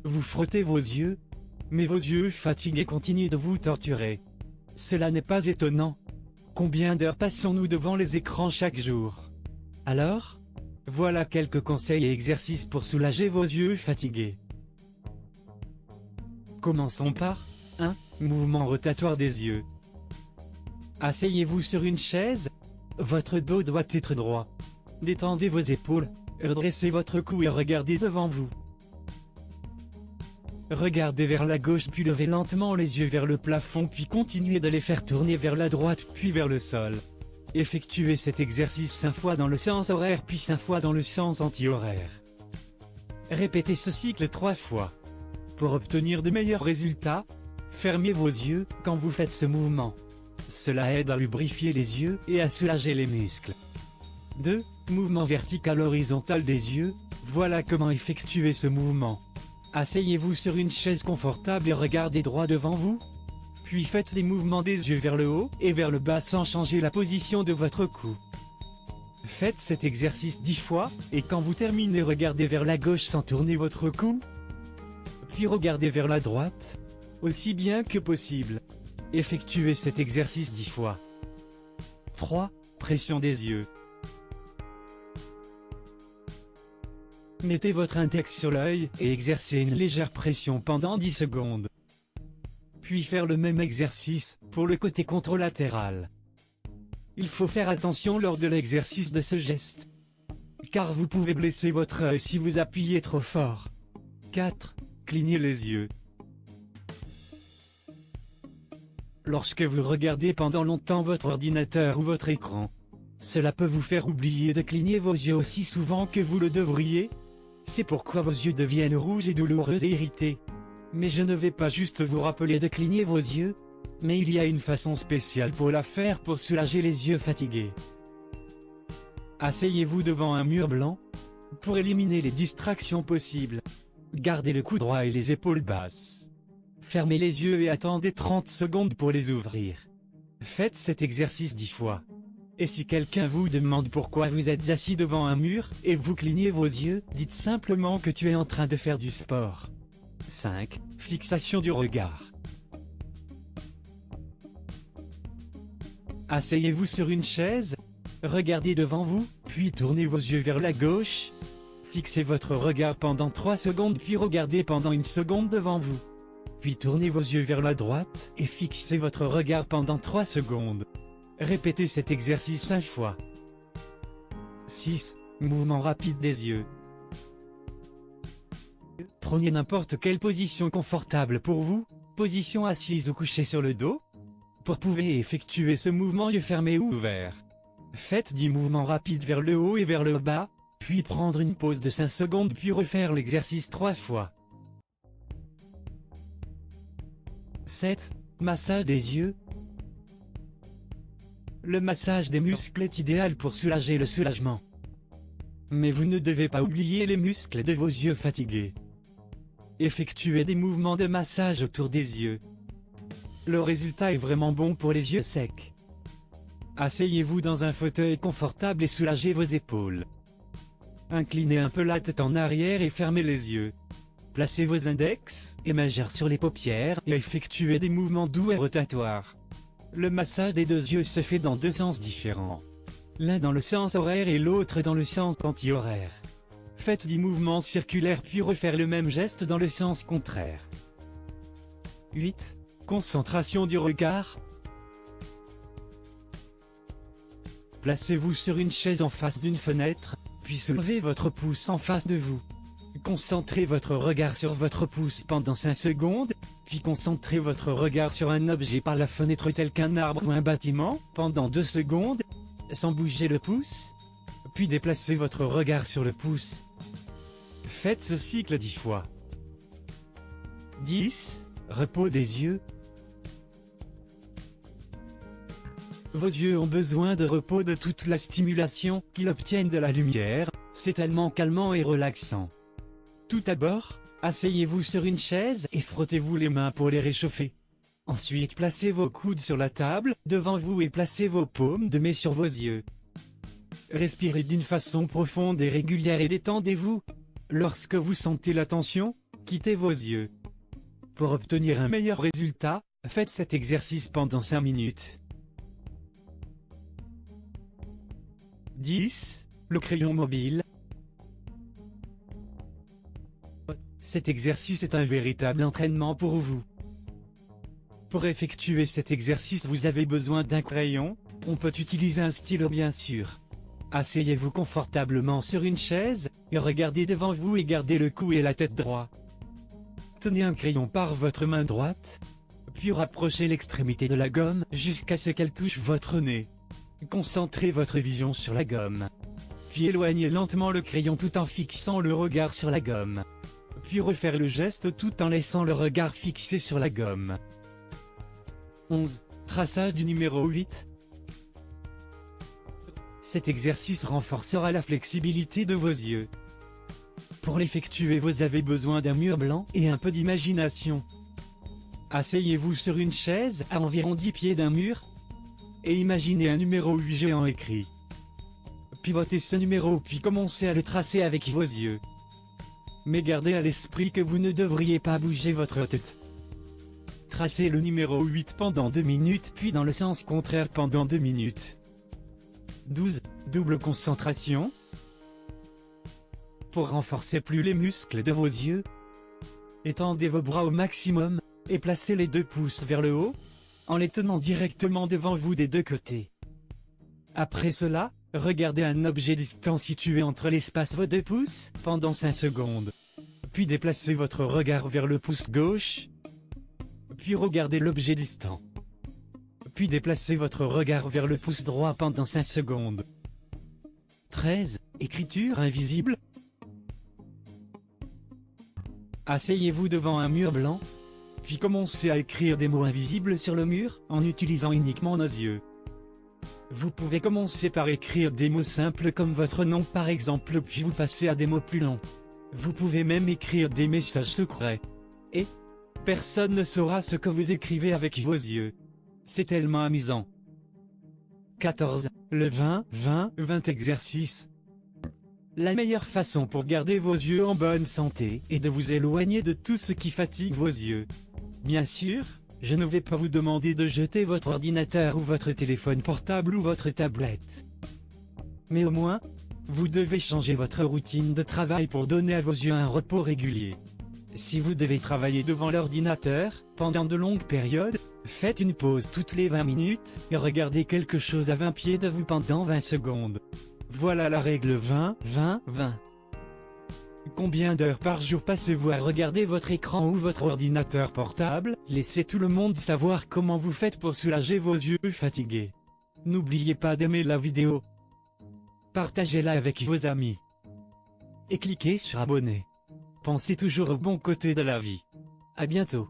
Vous frottez vos yeux, mais vos yeux fatigués continuent de vous torturer. Cela n'est pas étonnant. Combien d'heures passons-nous devant les écrans chaque jour? Alors, voilà quelques conseils et exercices pour soulager vos yeux fatigués. Commençons par 1. Mouvement rotatoire des yeux. Asseyez-vous sur une chaise. Votre dos doit être droit. Détendez vos épaules, redressez votre cou et regardez devant vous. Regardez vers la gauche puis levez lentement les yeux vers le plafond puis continuez de les faire tourner vers la droite puis vers le sol. Effectuez cet exercice 5 fois dans le sens horaire puis 5 fois dans le sens anti-horaire. Répétez ce cycle 3 fois. Pour obtenir de meilleurs résultats, fermez vos yeux quand vous faites ce mouvement. Cela aide à lubrifier les yeux et à soulager les muscles. 2. Mouvement vertical horizontal des yeux. Voilà comment effectuer ce mouvement. Asseyez-vous sur une chaise confortable et regardez droit devant vous. Puis faites des mouvements des yeux vers le haut et vers le bas sans changer la position de votre cou. Faites cet exercice 10 fois, et quand vous terminez regardez vers la gauche sans tourner votre cou. Puis regardez vers la droite, aussi bien que possible. Effectuez cet exercice 10 fois. 3. Pression des yeux. Mettez votre index sur l'œil et exercez une légère pression pendant 10 secondes. Puis faire le même exercice pour le côté contralatéral. Il faut faire attention lors de l'exercice de ce geste, car vous pouvez blesser votre œil si vous appuyez trop fort. 4. Clignez les yeux. Lorsque vous regardez pendant longtemps votre ordinateur ou votre écran, cela peut vous faire oublier de cligner vos yeux aussi souvent que vous le devriez. C'est pourquoi vos yeux deviennent rouges et douloureux et irrités. Mais je ne vais pas juste vous rappeler de cligner vos yeux, mais il y a une façon spéciale pour la faire pour soulager les yeux fatigués. Asseyez-vous devant un mur blanc, pour éliminer les distractions possibles. Gardez le cou droit et les épaules basses. Fermez les yeux et attendez 30 secondes pour les ouvrir. Faites cet exercice 10 fois. Et si quelqu'un vous demande pourquoi vous êtes assis devant un mur, et vous clignez vos yeux, dites simplement que tu es en train de faire du sport. 5. Fixation du regard. Asseyez-vous sur une chaise, regardez devant vous, puis tournez vos yeux vers la gauche. Fixez votre regard pendant 3 secondes puis regardez pendant 1 seconde devant vous. Puis tournez vos yeux vers la droite et fixez votre regard pendant 3 secondes. Répétez cet exercice 5 fois. 6. Mouvement rapide des yeux. Prenez n'importe quelle position confortable pour vous, position assise ou couchée sur le dos. Pour pouvoir effectuer ce mouvement yeux fermés ou ouverts. Faites 10 mouvements rapides vers le haut et vers le bas, puis prendre une pause de 5 secondes puis refaire l'exercice 3 fois. 7. Massage des yeux. Le massage des muscles est idéal pour soulager le soulagement. Mais vous ne devez pas oublier les muscles de vos yeux fatigués. Effectuez des mouvements de massage autour des yeux. Le résultat est vraiment bon pour les yeux secs. Asseyez-vous dans un fauteuil confortable et soulagez vos épaules. Inclinez un peu la tête en arrière et fermez les yeux. Placez vos index et majeurs sur les paupières et effectuez des mouvements doux et rotatoires. Le massage des 2 yeux se fait dans 2 sens différents. L'un dans le sens horaire et l'autre dans le sens anti-horaire. Faites 10 mouvements circulaires puis refaire le même geste dans le sens contraire. 8. Concentration du regard. Placez-vous sur une chaise en face d'une fenêtre, puis soulevez votre pouce en face de vous. Concentrez votre regard sur votre pouce pendant 5 secondes, puis concentrez votre regard sur un objet par la fenêtre tel qu'un arbre ou un bâtiment, pendant 2 secondes, sans bouger le pouce, puis déplacez votre regard sur le pouce. Faites ce cycle 10 fois. 10. Repos des yeux. Vos yeux ont besoin de repos de toute la stimulation qu'ils obtiennent de la lumière, c'est tellement calmant et relaxant. Tout d'abord, asseyez-vous sur une chaise et frottez-vous les mains pour les réchauffer. Ensuite placez vos coudes sur la table, devant vous et placez vos paumes de main sur vos yeux. Respirez d'une façon profonde et régulière et détendez-vous. Lorsque vous sentez la tension quitter vos yeux. Pour obtenir un meilleur résultat, faites cet exercice pendant 5 minutes. 10. Le crayon mobile. Cet exercice est un véritable entraînement pour vous. Pour effectuer cet exercice, vous avez besoin d'un crayon, on peut utiliser un stylo bien sûr. Asseyez-vous confortablement sur une chaise, et regardez devant vous et gardez le cou et la tête droits. Tenez un crayon par votre main droite, puis rapprochez l'extrémité de la gomme jusqu'à ce qu'elle touche votre nez. Concentrez votre vision sur la gomme. Puis éloignez lentement le crayon tout en fixant le regard sur la gomme. Puis refaire le geste tout en laissant le regard fixé sur la gomme. 11. Traçage du numéro 8. Cet exercice renforcera la flexibilité de vos yeux. Pour l'effectuer, vous avez besoin d'un mur blanc et un peu d'imagination. Asseyez-vous sur une chaise à environ 10 pieds d'un mur et imaginez un numéro 8 géant écrit. Pivotez ce numéro puis commencez à le tracer avec vos yeux. Mais gardez à l'esprit que vous ne devriez pas bouger votre tête. Tracez le numéro 8 pendant 2 minutes puis dans le sens contraire pendant 2 minutes. 12. Double concentration. Pour renforcer plus les muscles de vos yeux, étendez vos bras au maximum, et placez les 2 pouces vers le haut, en les tenant directement devant vous des 2 côtés. Après cela, regardez un objet distant situé entre l'espace vos 2 pouces, pendant 5 secondes. Puis déplacez votre regard vers le pouce gauche, puis regardez l'objet distant. Puis déplacez votre regard vers le pouce droit pendant 5 secondes. 13. Écriture invisible. Asseyez-vous devant un mur blanc, puis commencez à écrire des mots invisibles sur le mur, en utilisant uniquement nos yeux. Vous pouvez commencer par écrire des mots simples comme votre nom par exemple, puis vous passez à des mots plus longs. Vous pouvez même écrire des messages secrets. Et personne ne saura ce que vous écrivez avec vos yeux. C'est tellement amusant. 14. Le 20-20-20 exercice. La meilleure façon pour garder vos yeux en bonne santé est de vous éloigner de tout ce qui fatigue vos yeux. Bien sûr, je ne vais pas vous demander de jeter votre ordinateur ou votre téléphone portable ou votre tablette. Mais au moins, vous devez changer votre routine de travail pour donner à vos yeux un repos régulier. Si vous devez travailler devant l'ordinateur, pendant de longues périodes, faites une pause toutes les 20 minutes, et regardez quelque chose à 20 pieds de vous pendant 20 secondes. Voilà la règle 20-20-20. Combien d'heures par jour passez-vous à regarder votre écran ou votre ordinateur portable? Laissez tout le monde savoir comment vous faites pour soulager vos yeux fatigués. N'oubliez pas d'aimer la vidéo. Partagez-la avec vos amis. Et cliquez sur abonner. Pensez toujours au bon côté de la vie. À bientôt.